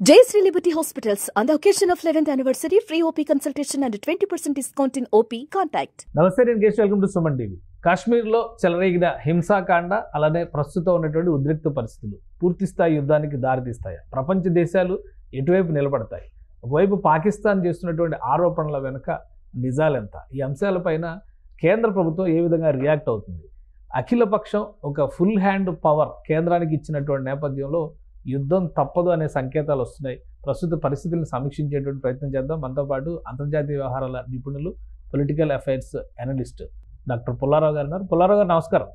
Jayashree Liberty Hospitals on the occasion of 11th anniversary, free OP consultation and 20% discount in OP. Contact. నమస్తే నేను Keshav, welcome to Suman TV. కాశ్మీర్లో చెలరేగిన హింసాకాండ అలానే ప్రస్తుతం ఉన్నటువంటి ఉద్రిక్త పరిస్థితులు పూర్తి స్థాయి యుద్ధానికి దారితీస్తాయి. ప్రపంచ దేశాలు ఎటువైపు నిలబడతాయి? ఒకవైపు పాకిస్తాన్ చేస్తున్నటువంటి ఆరోపణల వెనుక నిజాలెంత? ఈ అంశాలపైన కేంద్ర ప్రభుత్వం ఏ విధంగా రియాక్ట్ అవుతుంది? అఖిలపక్షం ఒక ఫుల్ హ్యాండ్ పవర్ కేంద్రానికి ఇచ్చినటువంటి నేపథ్యంలో యుద్ధం తప్పదు అనే సంకేతాలు వస్తున్నాయి. ప్రస్తుత పరిస్థితులను సమీక్షించేటువంటి ప్రయత్నం చేద్దాం. మనతో పాటు అంతర్జాతీయ వ్యవహారాల నిపుణులు, political affairs analyst doctor Pullarao గారు ఉన్నారు. పుల్లారావు గారు నమస్కారం.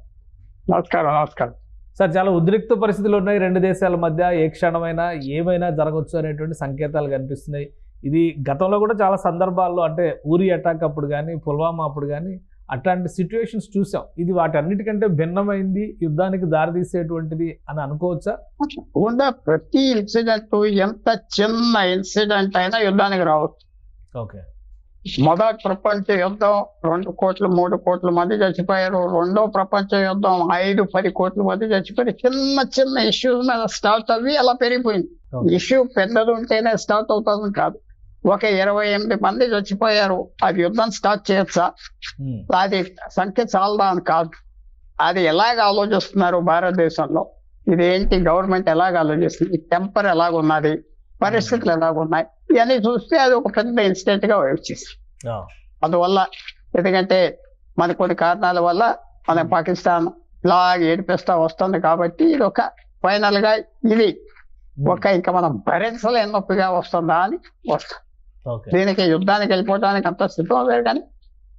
నమస్కారం సార్, చాలా ఉద్రిక్త పరిస్థితులు ఉన్నాయి రెండు దేశాల మధ్య. ఏ క్షణమైనా ఏమైనా జరగవచ్చు అనేటువంటి సంకేతాలు కనిపిస్తున్నాయి. ఇది గతంలో కూడా చాలా సందర్భాల్లో, అంటే ఊరి అటాక్ అప్పుడు కానీ, పుల్వామా అప్పుడు కానీ అట్లాంటి సిచ్యువేషన్స్ చూసాం. ఇది వాటన్నిటికంటే భిన్నమైంది, యుద్ధానికి దారితీసేటువంటిది అని అనుకోవచ్చా? ప్రతి ఇన్సిడెంట్, ఎంత చిన్న ఇన్సిడెంట్ అయినా యుద్ధానికి రావచ్చు. ఓకే, మొదటి ప్రపంచ యుద్ధం 2 కోట్ల 3 కోట్ల మంది చచ్చిపోయారు. రెండో ప్రపంచ యుద్ధం 5-10 కోట్ల మంది చచ్చిపోయారు. చిన్న చిన్న ఇష్యూస్ మీద స్టార్ట్ అవి అలా పెరిగిపోయింది. ఇష్యూ పెద్దది ఉంటేనే స్టార్ట్ అవుతుంది కాదు. ఒక 28 మంది చచ్చిపోయారు, అది యుద్ధం స్టార్ట్ చేయొచ్చా? అది సంఖ్య చాలదా అని కాదు. అది ఎలాగ ఆలోచిస్తున్నారు భారతదేశంలో, ఇదేంటి గవర్నమెంట్ ఎలాగ ఆలోచిస్తుంది, టెంపర్ ఎలాగున్నది, పరిస్థితులు ఎలాగున్నాయి, ఇవన్నీ చూస్తే అది ఒక పెద్ద ఇన్సిడెంట్ గా వచ్చేసి, అందువల్ల ఎందుకంటే మన కొన్ని కారణాల వల్ల మన పాకిస్తాన్ ఇలాగ ఏడిపిస్తా వస్తుంది. కాబట్టి ఇది ఒక ఫైనల్ గా ఇది ఒక ఇంకా మనం భరించలేని నొప్పిగా వస్తుందా అని వస్తుంది. దీనికి యుద్ధానికి వెళ్ళిపోవడానికి అంత సిద్ధం లేదు. కానీ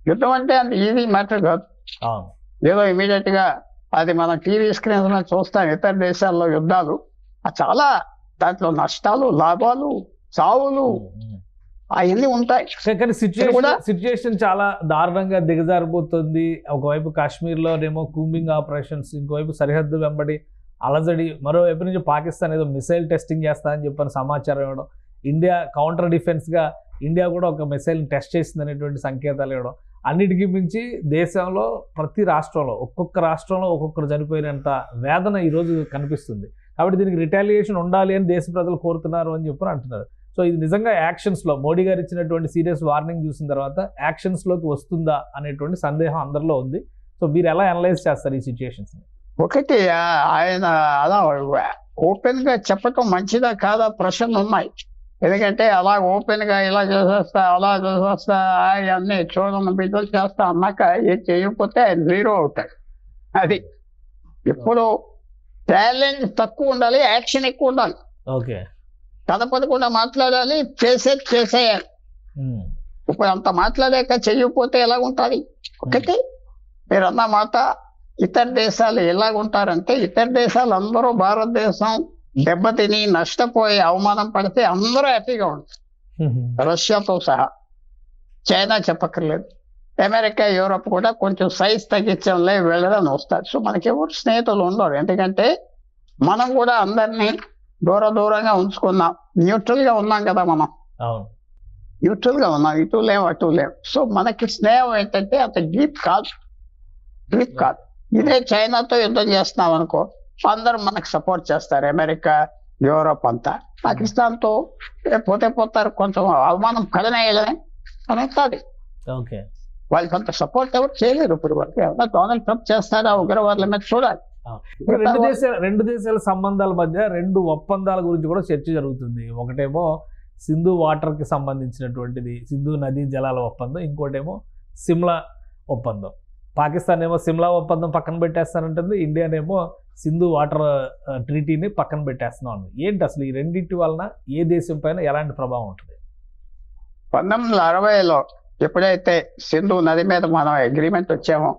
యుద్ధం అంటే అంత ఈజీ మ్యాటర్ కాదు. ఏదో ఇమీడియట్ గా అది మనం టీవీ స్క్రీన్స్ మీద చూస్తాం ఇతర దేశాల్లో యుద్ధాలు, చాలా దాంట్లో నష్టాలు, లాభాలు, చావులు అవన్నీ ఉంటాయి. కానీ సిచ్యుయేషన్ చాలా దారుణంగా దిగజారిపోతుంది. ఒకవైపు కాశ్మీర్లోనేమో కూంబింగ్ ఆపరేషన్స్, ఇంకోవైపు సరిహద్దు వెంబడి అలజడి, మరోవైపు నుంచి పాకిస్తాన్ ఏదో మిసైల్ టెస్టింగ్ చేస్తా అని చెప్పని సమాచారం ఇవ్వడం, ఇండియా కౌంటర్ డిఫెన్స్గా ఇండియా కూడా ఒక మిసైల్ టెస్ట్ చేసింది అనేటువంటి సంకేతాలు ఇవ్వడం, అన్నిటికీ మించి దేశంలో ప్రతి రాష్ట్రంలో ఒక్కొక్క రాష్ట్రంలో ఒక్కొక్కరు చనిపోయినంత వేదన ఈరోజు కనిపిస్తుంది. కాబట్టి దీనికి రిటాలియేషన్ ఉండాలి అని దేశ ప్రజలు కోరుతున్నారు అని చెప్పని అంటున్నారు. సో ఇది నిజంగా యాక్షన్స్లో మోడీ గారు ఇచ్చినటువంటి సీరియస్ వార్నింగ్ చూసిన తర్వాత యాక్షన్స్లోకి వస్తుందా అనేటువంటి సందేహం అందరిలో ఉంది. సో మీరు ఎలా అనలైజ్ చేస్తారు ఈ సిచ్యుయేషన్స్ని? ఒకటి, ఆయన అలా ఓపెన్ గా చెప్పటం మంచిదా కాదా ప్రశ్నలు ఉన్నాయి. ఎందుకంటే అలా ఓపెన్ గా ఇలా చేసేస్తా, అలా చేసేస్తా, అవన్నీ చూడని బిడ్డలు చేస్తా అన్నాక ఏం చేయకపోతే ఆయన జీరో అవుతాడు. అది ఇప్పుడు టాలెంట్ తక్కువ ఉండాలి, యాక్షన్ ఎక్కువ ఉండాలి. ఓకే, కదపడకుండా మాట్లాడాలి, చేసేయాలి. ఇప్పుడు అంత మాట్లాడాక చెయ్యకపోతే ఎలాగుంటుంది? ఒకటి మీరు అన్న మాట, ఇతర దేశాలు ఎలాగుంటారంటే, ఇతర దేశాలు అందరూ భారతదేశం దెబ్బతిని నష్టపోయి అవమానం పడితే అందరూ హ్యాపీగా ఉంటారు, రష్యాతో సహా. చైనా చెప్పక్కర్లేదు, అమెరికా, యూరోప్ కూడా కొంచెం సైజ్ తగ్గించడంలే వెళ్ళదని వస్తారు. సో మనకి ఎవరు స్నేహితులు ఉండరు. ఎందుకంటే మనం కూడా అందరినీ దూరంగా ఉంచుకున్నాం, న్యూట్రల్ గా ఉన్నాం కదా. మనం న్యూట్రల్ గా ఉన్నాం, ఇటు లేవు అటు లేవు. సో మనకి స్నేహం ఏంటంటే అంత డీప్ కాదు. ఇదే చైనాతో యుద్ధం చేస్తున్నాం అనుకో, అందరూ మనకు సపోర్ట్ చేస్తారు, అమెరికా, యూరోప్ అంతా. పాకిస్తాన్ తో పోతారు, కొంచెం అవమానం కలనేయాలని అనేది. వాళ్ళకి అంత సపోర్ట్ ఎవరు చేయలేరు. ఇప్పుడు వాళ్ళకి ఏమన్నా డొనాల్డ్ ట్రంప్ చేస్తాడా ఉగ్రవాదుల మీద చూడాలి. రెండు దేశాల సంబంధాల మధ్య 2 ఒప్పందాల గురించి కూడా చర్చ జరుగుతుంది. ఒకటేమో సింధు వాటర్ కి సంబంధించినటువంటిది, సింధు నదీ జలాల ఒప్పందం. ఇంకోటేమో సిమ్లా ఒప్పందం. పాకిస్తాన్ ఏమో సిమ్లా ఒప్పందం పక్కన పెట్టేస్తానంటుంది, ఇండియానేమో సింధు వాటర్ ట్రీటీని పక్కన పెట్టేస్తున్నాం అండి. ఏంటి అసలు ఈ రెండింటి వలన ఏ దేశం పైన ఎలాంటి ప్రభావం ఉంటుంది? 1960లో ఎప్పుడైతే సింధు నది మీద మనం అగ్రిమెంట్ వచ్చామో,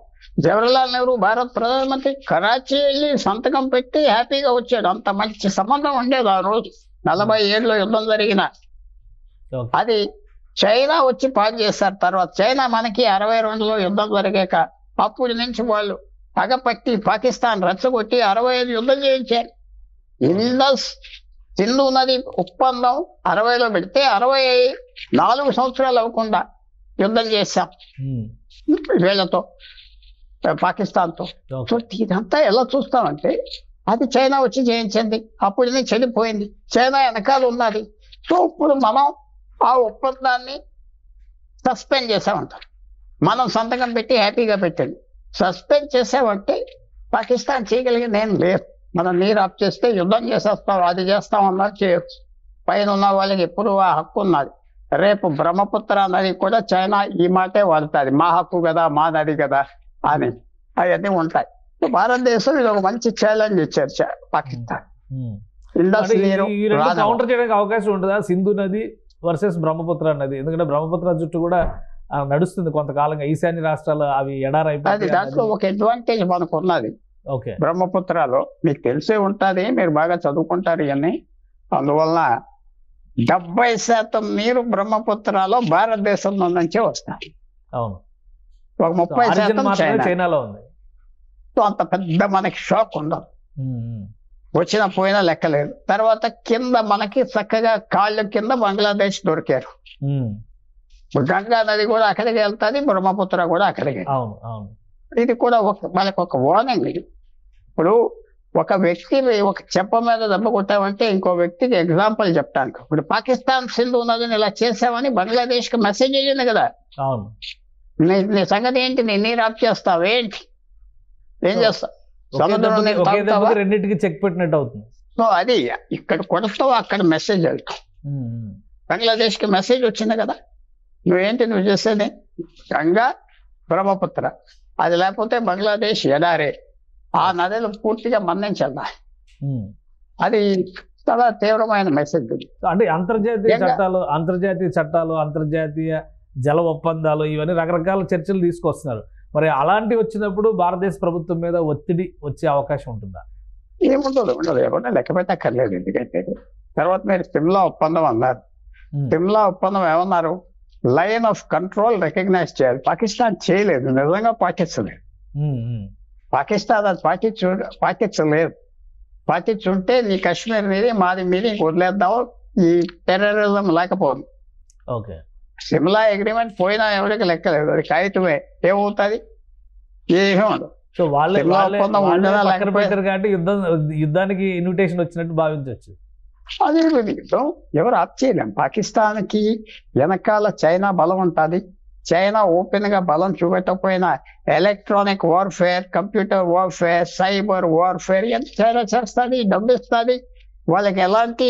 జవహర్లాల్ నెహ్రూ భారత ప్రధానమంత్రి కరాచీ వెళ్ళి సంతకం పెట్టి హ్యాపీగా వచ్చాడు. అంత మంచి సంబంధం ఉండేది ఆ రోజు. 47లో యుద్ధం జరిగిన అది చైనా వచ్చి పాటు చేశారు. తర్వాత చైనా మనకి 62లో యుద్ధం జరిగాక అప్పటి నుంచి వాళ్ళు పగపట్టి పాకిస్తాన్ రెచ్చగొట్టి 65 యుద్ధం చేయించారు. ఇండస్ సింధు నది ఒప్పందం 60లో పెడితే 64 సంవత్సరాలు అవ్వకుండా యుద్ధం చేశాం వీళ్ళతో, పాకిస్తాన్తో. సో ఇదంతా ఎలా చూస్తామంటే అది చైనా వచ్చి చేయించింది, అప్పుడు ఇది చెడిపోయింది, చైనా వెనకాల ఉన్నది. సో ఇప్పుడు మనం ఆ ఒప్పందాన్ని సస్పెండ్ చేసామంటాం. మనం సంతకం పెట్టి హ్యాపీగా పెట్టండి. సస్పెండ్ చేసామంటే పాకిస్తాన్ చేయగలిగింది ఏం లేదు. మనం నీరు ఆఫ్ చేస్తే యుద్ధం చేసేస్తాం, అది చేస్తాం అన్నది చేయొచ్చు. పైన ఉన్న వాళ్ళకి ఎప్పుడు ఆ హక్కు ఉన్నది. రేపు బ్రహ్మపుత్ర నది కూడా చైనా ఈ మాటే వాడుతుంది, మా హక్కు కదా, మా నది కదా అని. అవన్నీ ఉంటాయి. భారతదేశం ఇది ఒక మంచి ఛాలెంజ్ ఇచ్చారు పాకిస్తాన్. ఇండస్ నీరు కౌంటర్ చేయడానికి అవకాశం ఉంటుందా, సింధు నది వర్సెస్ బ్రహ్మపుత్ర నది? ఎందుకంటే బ్రహ్మపుత్ర చుట్టూ కూడా నడుస్తుంది కొంతకాలంగా, ఈశాన్య రాష్ట్రాలు అవి ఎడారైపోయి. దాంట్లో ఒక అడ్వాంటేజ్ మనకు ఉన్నది. ఓకే, బ్రహ్మపుత్రలో మీకు తెలిసే ఉంటుంది, మీరు బాగా చదువుకుంటారు ఇవన్నీ. అందువలన 70% నీరు బ్రహ్మపుత్రలో భారతదేశంలో నుంచే వస్తాయి. అవును, ఒక 30% చైనాలో ఉంది. అంత పెద్ద మనకి షాక్ ఉండదు, వచ్చిన పోయినా లెక్కలేదు. తర్వాత కింద మనకి చక్కగా కాళ్ళ కింద బంగ్లాదేశ్ దొరికారు. గంగా నది కూడా అక్కడికి వెళ్తుంది, బ్రహ్మపుత్ర కూడా అక్కడికి. ఇది కూడా మనకు ఒక వార్నింగ్. ఇది ఇప్పుడు ఒక వ్యక్తి ఒక చెప్ప మీద దెబ్బ కొట్టామంటే ఇంకో వ్యక్తికి ఎగ్జాంపుల్ చెప్తాను. ఇప్పుడు పాకిస్తాన్ సింధు నదిని ఇలా చేసామని బంగ్లాదేశ్ కి మెసేజ్ అయ్యింది కదా, నీ సంగతి ఏంటి, నీ నీరు ఆఫ్ చేస్తావు ఏంటి, ఏం చేస్తావు, సముద్రం రెండింటికి చెక్ పెట్టినట్టు అవుతుంది. సో అది ఇక్కడ కొడతావు, అక్కడ మెసేజ్ వెళ్తావు. బంగ్లాదేశ్ కి మెసేజ్ వచ్చింది కదా, నువ్వేంటి నువ్వు చేసేది గంగా బ్రహ్మపుత్ర, అది లేకపోతే బంగ్లాదేశ్ ఎడారే, ఆ నదులు పూర్తిగా మన్నించాలి. అది చాలా తీవ్రమైన మెసేజ్. అంటే అంతర్జాతీయ చట్టాలు, అంతర్జాతీయ జల ఒప్పందాలు, ఇవన్నీ రకరకాల చర్చలు తీసుకొస్తున్నారు. మరి అలాంటివి వచ్చినప్పుడు భారతదేశ ప్రభుత్వం మీద ఒత్తిడి వచ్చే అవకాశం ఉంటుందా? ఏముండదు, ఏమన్నా లెక్క పెట్టక్కర్లేదు. ఎందుకంటే తర్వాత మీరు సిమ్లా ఒప్పందం అన్నారు. సిమ్లా ఒప్పందం ఏమన్నారు, లైన్ ఆఫ్ కంట్రోల్ రికగ్నైజ్ చేయాలి. పాకిస్తాన్ చేయలేదు, నిజంగా పాటించలేదు. పాకిస్తాన్ అది పాటించలేదు. పాటించుంటే నీ కాశ్మీర్ మీది మాది మీది వదిలేద్దాం, ఈ టెర్రరిజం లేకపోదు. ఓకే, సిమ్లా అగ్రిమెంట్ పోయినా ఎవరికి లెక్కలేదు, అది కాగితమే, ఏమవుతుంది, ఏమీ ఉండదు. సో వాళ్ళే పెట్టారు కాబట్టి యుద్ధానికి ఇన్విటేషన్ వచ్చినట్టు భావించవచ్చు. అదే యుద్ధం ఎవరు ఆప్ చేయలేం. పాకిస్తాన్కి వెనకాల చైనా బలం ఉంటుంది. చైనా ఓపెన్ గా బలం చూపెట్టకపోయినా electronic warfare, computer warfare, cyber warfare ఎంత చైనా చేస్తుంది, డబ్బు ఇస్తుంది. వాళ్ళకి ఎలాంటి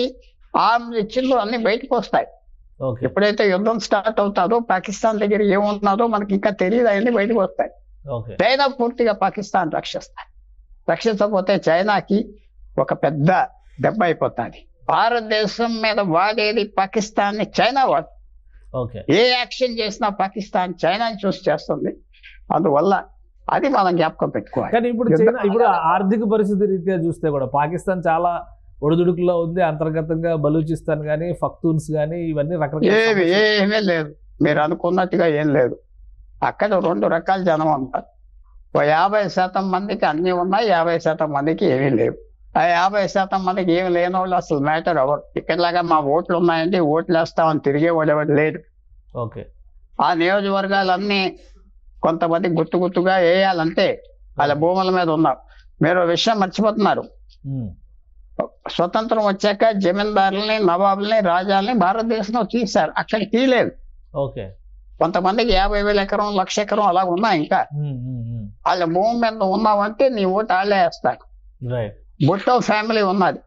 ఆర్మ్స్ ఇచ్చిందో అన్ని బయటకు వస్తాయి. ఎప్పుడైతే యుద్ధం స్టార్ట్ అవుతాదో పాకిస్తాన్ దగ్గర ఏమున్నదో మనకి ఇంకా తెలియదు, అవన్నీ బయటకు వస్తాయి. చైనా పూర్తిగా పాకిస్తాన్ రక్షించకపోతే చైనాకి ఒక పెద్ద దెబ్బ అయిపోతుంది. భారతదేశం మీద వాడేది పాకిస్తాన్ ని చైనా వాడు. ఏ యాక్షన్ చేసినా పాకిస్తాన్ చైనాని చూసి చేస్తుంది. అందువల్ల అది మనం జ్ఞాపకం పెట్టుకోవాలి. కానీ ఇప్పుడు ఆర్థిక పరిస్థితి రీత్యా చూస్తే కూడా పాకిస్తాన్ చాలా ఒడిదుడుకులో ఉంది. అంతర్గతంగా బలూచిస్తాన్ కానీ, పఖ్తూన్స్ కానీ, ఇవన్నీ రకరకాల ఏమీ లేదు, మీరు అనుకున్నట్టుగా ఏం లేదు. అక్కడ 2 రకాల జనం ఉంటారు. 50% మందికి అన్ని ఉన్నాయి, 50% మందికి ఏమీ లేవు. ఆ 50% మందికి ఏమి లేని వాళ్ళు అసలు మ్యాటర్ అవ్వరు. ఇక్కడలాగా మా ఓట్లు ఉన్నాయండి, ఓట్లు వేస్తామని తిరిగేవాడు ఎవరు లేడు. ఆ నియోజకవర్గాలన్నీ కొంతమంది గుర్తుగా వేయాలంటే వాళ్ళ భూముల మీద ఉన్నారు. మీరు విషయం మర్చిపోతున్నారు, స్వతంత్రం వచ్చాక జమీందారుల్ని, నవాబుల్ని, రాజాలని భారతదేశంలో తీశారు, అక్కడ తీయలేదు. కొంతమందికి 50,000 ఎకరం, 1,00,000 ఎకరం అలా ఉన్నాయి. ఇంకా వాళ్ళ భూమి మీద ఉన్నావంటే నీ ఓటు వాళ్ళే వేస్తారు. భుట్టో ఫ్యామిలీ ఉన్నది,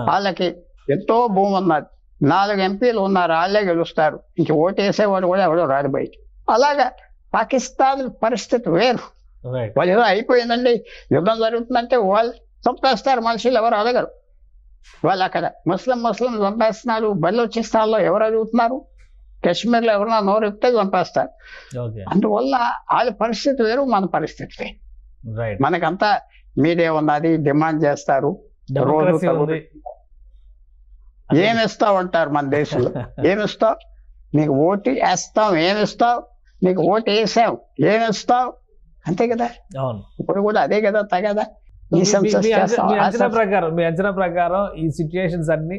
వాళ్ళకి ఎంతో భూమి ఉన్నది, 4 ఎంపీలు ఉన్నారు, వాళ్ళే గెలుస్తారు. ఇంక ఓటు వేసేవాడు కూడా ఎవడో రాడు బయట. అలాగా పాకిస్తాన్ పరిస్థితి వేరు. వాళ్ళు ఏదో అయిపోయిందండి, యుద్ధం జరుగుతుందంటే వాళ్ళు చంపేస్తారు, మనుషులు ఎవరు అడగరు. వాళ్ళు అక్కడ ముస్లిం చంపేస్తున్నారు. బలూచిస్తాన్లో ఎవరు అడుగుతున్నారు, కాశ్మీర్లో ఎవరన్నా నోరెప్తే చంపేస్తారు. అందువల్ల వాళ్ళ పరిస్థితి వేరు, మన పరిస్థితి వేరు. మనకంతా మీడియా ఉన్నది, డిమాండ్ చేస్తారు, రోజు ఏమిస్తావు అంటారు మన దేశంలో. ఏమిస్తావు, నీకు ఓటు వేస్తాం, ఏమిస్తావు, నీకు ఓటు వేసాం, ఏమిస్తావు, అంతే కదా. ఇప్పుడు కూడా అదే కదా తగదా. మీ అంచనా ప్రకారం ఈ సిచ్యుయేషన్స్ అన్ని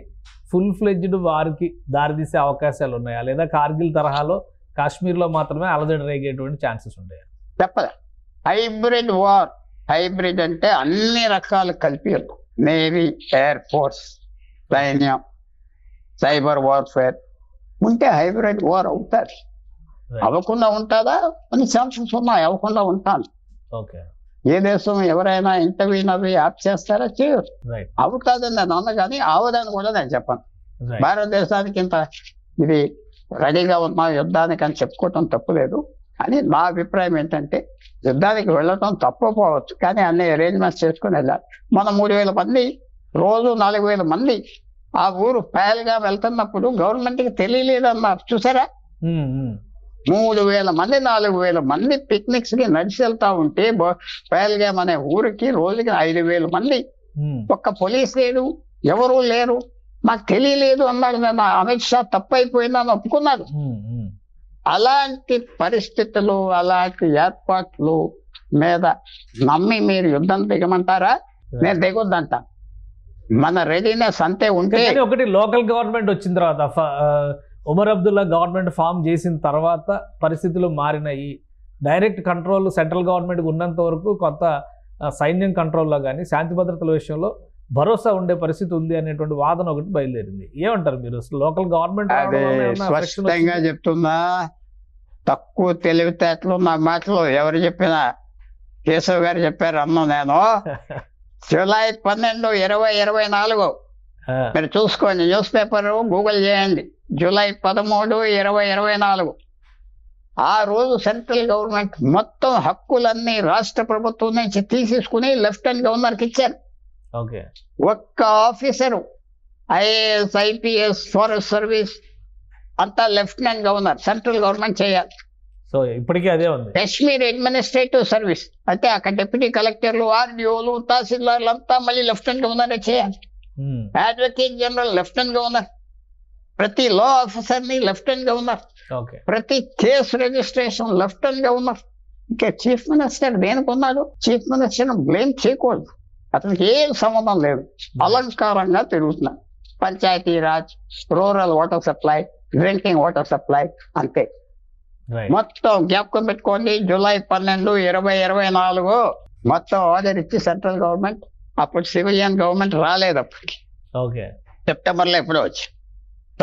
ఫుల్ ఫ్లెడ్జ్డ్ వారికి దారితీసే అవకాశాలు ఉన్నాయా, లేదా కార్గిల్ తరహాలో కాశ్మీర్ లో మాత్రమే అలజడి రేగేటువంటి ఛాన్సెస్ ఉన్నాయా? చెప్పలే. హైబ్రిడ్ వార్, హైబ్రిడ్ అంటే అన్ని రకాలు కలిపి నేవీ, ఎయిర్ ఫోర్స్, సైన్యం, సైబర్ వార్ఫేర్ ఉంటే హైబ్రిడ్ వార్ అవుతారు. అవ్వకుండా ఉంటుందా? కొన్ని ఛాన్సెస్ ఉన్నాయి, అవ్వకుండా ఉంటాను. ఓకే. ఏ దేశం ఎవరైనా ఇంటర్వ్యూని అవి ఆప్ చేస్తారా? చేయరు. అవుతుందని నేను అన్న కానీ అవదని కూడా నేను చెప్పను. భారతదేశానికి ఇంత ఇది రెడీగా ఉన్న యుద్ధానికి అని చెప్పుకోవటం తప్పులేదు. అని నా అభిప్రాయం ఏంటంటే యుద్ధానికి వెళ్ళటం తప్పపోవచ్చు, కానీ అన్ని అరేంజ్మెంట్స్ చేసుకుని వెళ్ళాలి. మన 3,000 మంది రోజు 4,000 మంది ఆ ఊరు పేలుగా వెళ్తున్నప్పుడు గవర్నమెంట్కి తెలియలేదన్నారు. చూసారా? 3,000 మంది 4,000 మంది పిక్నిక్స్ కి నడిచి వెళ్తా ఉంటే పేల్గామ్ అనే ఊరికి రోజుకి 5,000 మంది, ఒక్క పోలీస్ లేడు, ఎవరూ లేరు, మాకు తెలియలేదు అన్నాడు. నేను అమిత్ షా తప్పైపోయిందని ఒప్పుకున్నాడు. అలాంటి పరిస్థితులు, అలాంటి ఏర్పాట్లు మీద నమ్మి మీరు యుద్ధం దిగమంటారా? నేను దిగొద్దంట. మన రెడీనెస్ అంతే ఉంటే. ఒకటి లోకల్ గవర్నమెంట్ వచ్చిన తర్వాత, ఉమర్ అబ్దుల్లా గవర్నమెంట్ ఫామ్ చేసిన తర్వాత పరిస్థితులు మారినాయి. డైరెక్ట్ కంట్రోల్ సెంట్రల్ గవర్నమెంట్కి ఉన్నంత వరకు కొత్త సైన్యం కంట్రోల్లో కానీ శాంతి భద్రతల విషయంలో భరోసా ఉండే పరిస్థితి ఉంది అనేటువంటి వాదన ఒకటి బయలుదేరింది. ఏమంటారు మీరు? లోకల్ గవర్నమెంట్ స్పష్టంగా చెప్తున్నా, తక్కువ తెలివితేటలు నా మాటలు ఎవరు చెప్పినా కేశవ్ గారు చెప్పారు అన్నా. నేను జూలై 12, 2024 మీరు చూసుకోండి, న్యూస్ పేపర్ గూగుల్ చేయండి. జూలై 13, 2024 ఆ రోజు సెంట్రల్ గవర్నమెంట్ మొత్తం హక్కులన్నీ రాష్ట్ర ప్రభుత్వం నుంచి తీసేసుకుని లెఫ్టినెంట్ గవర్నర్కి ఇచ్చారు. ఒక్క officer IAS, IPS, forest service అంతా లెఫ్టినెంట్ గవర్నర్, సెంట్రల్ గవర్నమెంట్ చేయాలి. సో ఇప్పటికీ అదే ఉంది. కాశ్మీర్ అడ్మినిస్ట్రేటివ్ సర్వీస్ అంటే అక్కడ డిప్యూటీ కలెక్టర్లు, ఆర్డీఓలు, తహసీల్దార్లు అంతా మళ్ళీ లెఫ్టినెంట్ గవర్నరే చేయాలి. అడ్వకేట్ జనరల్ లెఫ్టినెంట్ గవర్నర్, ప్రతి లా ఆఫీసర్ ని లెఫ్టినెంట్ గవర్నర్, ప్రతి కేసు రిజిస్ట్రేషన్ లెఫ్టినెంట్ గవర్నర్. ఇంకా చీఫ్ మినిస్టర్ దేనికున్నాడు? చీఫ్ మినిస్టర్ బ్లేమ్ చేయకూడదు, అతనికి ఏం సంబంధం లేదు, అలంకారంగా తిరుగుతున్నాడు. Panchayati raj, rural water supply, drinking water supply అంతే. మొత్తం జ్ఞాపకం పెట్టుకోండి, జూలై 12, 2024 మొత్తం ఆర్డర్ ఇచ్చి సెంట్రల్ గవర్నమెంట్, అప్పుడు సివిలియన్ గవర్నమెంట్ రాలేదు అప్పటికి. సెప్టెంబర్లో ఎప్పుడో వచ్చి.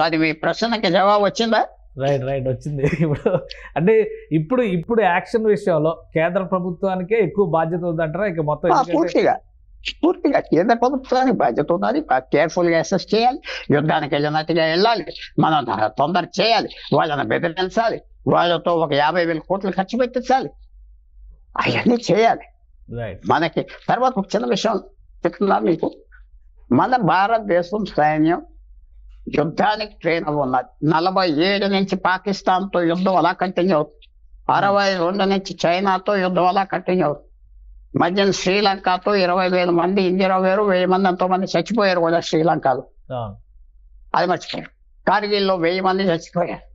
అది మీ ప్రశ్నకి జవాబు వచ్చిందా? రైట్ వచ్చింది. ఇప్పుడు అంటే ఇప్పుడు యాక్షన్ విషయంలో కేంద్ర ప్రభుత్వానికే ఎక్కువ బాధ్యత ఉందంటారా? ఇక మొత్తం పూర్తిగా కేంద్ర ప్రభుత్వానికి బాధ్యత ఉన్నది. కేర్ఫుల్ గా అసెస్ చేయాలి, యుద్ధానికి వెళ్ళినట్టుగా వెళ్ళాలి, మనం తొందర చేయాలి, వాళ్ళని బెదిరించాలి, వాళ్ళతో ఒక 50,000 కోట్లు ఖర్చు పెట్టించాలి, అవన్నీ చేయాలి. మనకి తర్వాత ఒక చిన్న విషయం చెప్తున్నా మీకు. మన భారతదేశం సైన్యం యుద్ధానికి ట్రైన్ అవి ఉన్నది. 47 నుంచి పాకిస్తాన్తో యుద్ధం అలా కంటిన్యూ అవుతుంది. 62 నుంచి చైనాతో యుద్ధం అలా కంటిన్యూ అవుతుంది. మధ్యన శ్రీలంకతో 20,000 మంది ఇంజర్ అయ్యారు, 1000 మంది ఎంతో మంది చచ్చిపోయారు కూడా శ్రీలంకలో. అది మర్చిపోయారు. కార్గిల్లో 1000 మంది చచ్చిపోయారు.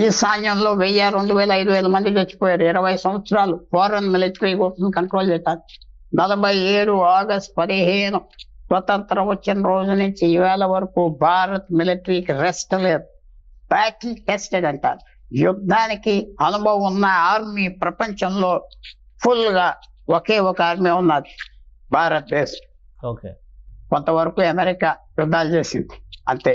ఈశాన్యంలో 1000, 2,000, 5,000 మంది చచ్చిపోయారు. 20 సంవత్సరాలు ఫారెన్ మిలిటరీ గ్రూప్ని కంట్రోల్ చేయడానికి. 47 ఆగస్టు 15 స్వతంత్రం వచ్చిన రోజు నుంచి ఈవేళ వరకు భారత్ మిలిటరీకి రెస్ట్ లేదు. బ్యాటిల్ టెస్టెడ్ అంటారు. యుద్ధానికి అనుభవం ఉన్న ఆర్మీ ప్రపంచంలో ఫుల్ గా ఒకే ఒక ఆర్మీ ఉన్నది, భారతదేశం. కొంతవరకు అమెరికా యుద్ధాలు చేసింది అంతే.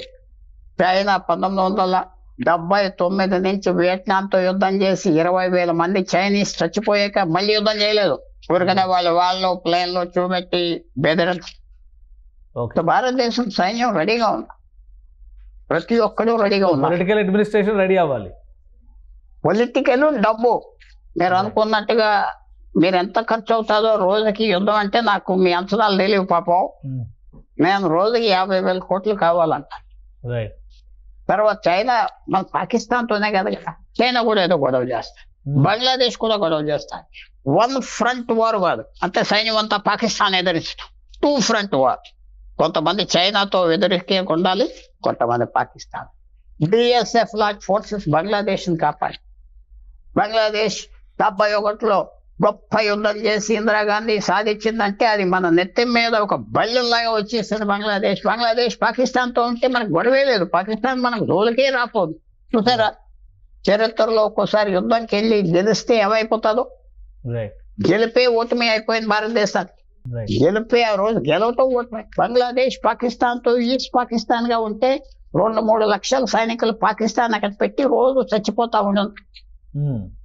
చైనా 1979 నుంచి వియట్నాంతో యుద్ధం చేసి 20,000 మంది చైనీస్ చచ్చిపోయాక మళ్ళీ యుద్ధం చేయలేదు. ఊరికనే వాళ్ళు ప్లేన్లో చూపెట్టి బెదిరించ. భారతదేశం సైన్యం రెడీగా ఉంది, ప్రతి ఒక్కరూ రెడీగా ఉన్నారు. పొలిటికల్ అడ్మినిస్ట్రేషన్ రెడీ అవ్వాలి. పొలిటికల్ డబ్బు మీరు అనుకున్నట్టుగా మీరు ఎంత ఖర్చు అవుతుందో రోజుకి యుద్ధం అంటే నాకు మీ అంచనాలు తెలియవు పాపం. నేను రోజుకి 50,000 కోట్లు కావాలంట. తర్వాత చైనా మన పాకిస్తాన్తోనే కదా, చైనా కూడా ఏదో గొడవ చేస్తాయి, బంగ్లాదేశ్ కూడా గొడవ చేస్తాయి. 1 ఫ్రంట్ వార్ కాదు, అంటే సైన్యం అంతా పాకిస్తాన్ ఎదిరించడం. 2 front war. కొంతమంది చైనాతో ఎదురికే ఉండాలి, కొంతమంది పాకిస్తాన్. బిఎస్ఎఫ్ లాంటి ఫోర్సెస్ బంగ్లాదేశ్ని కాపాడి. బంగ్లాదేశ్ 71లో గొప్ప యుద్ధం చేసి ఇందిరాగాంధీ సాధించిందంటే అది మన నెత్తి మీద ఒక బల్లెంలాగా వచ్చేసింది బంగ్లాదేశ్. పాకిస్తాన్తో ఉంటే మనకు గొడవే లేదు, పాకిస్తాన్ మనకు జోలికే రాపోదు. చూసారా చరిత్రలో ఒక్కోసారి యుద్ధంకి వెళ్ళి గెలిస్తే ఏమైపోతుందో. గెలిపే ఓటమి అయిపోయింది భారతదేశానికి. రైట్ గెలిపే ఆ రోజు గెలవటం ఓటమే. బంగ్లాదేశ్ పాకిస్తాన్ తో ఈస్ట్ పాకిస్తాన్ గా ఉంటే 2-3 లక్షల సైనికులు పాకిస్తాన్ అక్కడ పెట్టి రోజు చచ్చిపోతా ఉండదు.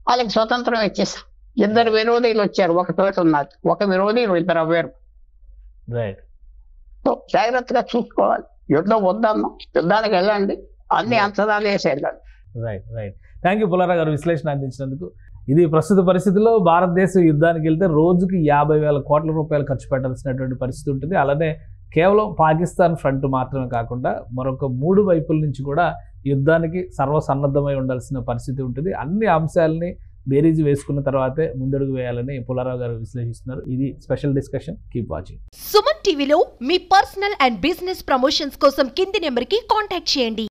వాళ్ళకి స్వతంత్రం ఇచ్చేసాం. 2 విరోధీలు వచ్చారు, ఒక తోట ఉన్నది, ఒక విరోధి 2 అవ్వారు. రైట్ సో జాగ్రత్తగా చూసుకోవాలి. యుద్ధం వద్దన్నాం, యుద్ధానికి వెళ్ళండి, అన్ని అంచనాలు వేసి వెళ్ళండి. Right right thank you Pullarao గారు విశ్లేషణ అందించినందుకు. ఇది ప్రస్తుత పరిస్థితుల్లో భారతదేశం యుద్ధానికి వెళ్తే రోజుకి 50,000 కోట్ల రూపాయలు ఖర్చు పెట్టాల్సినటువంటి పరిస్థితి ఉంటుంది. అలానే కేవలం పాకిస్తాన్ ఫ్రంట్ మాత్రమే కాకుండా మరొక 3 వైపుల నుంచి కూడా యుద్ధానికి సర్వసన్నద్ధమై ఉండాల్సిన పరిస్థితి ఉంటుంది. అన్ని అంశాలని బేరీజు వేసుకున్న తర్వాతే ముందడుగు వేయాలని పుల్లారావు గారు విశ్లేషిస్తున్నారు. ఇది special discussion. Keep watching. Suman టీవీలో మీ పర్సనల్ అండ్ బిజినెస్ ప్రమోషన్స్ కోసం కింది నెంబర్కి కాంటాక్ట్ చేయండి.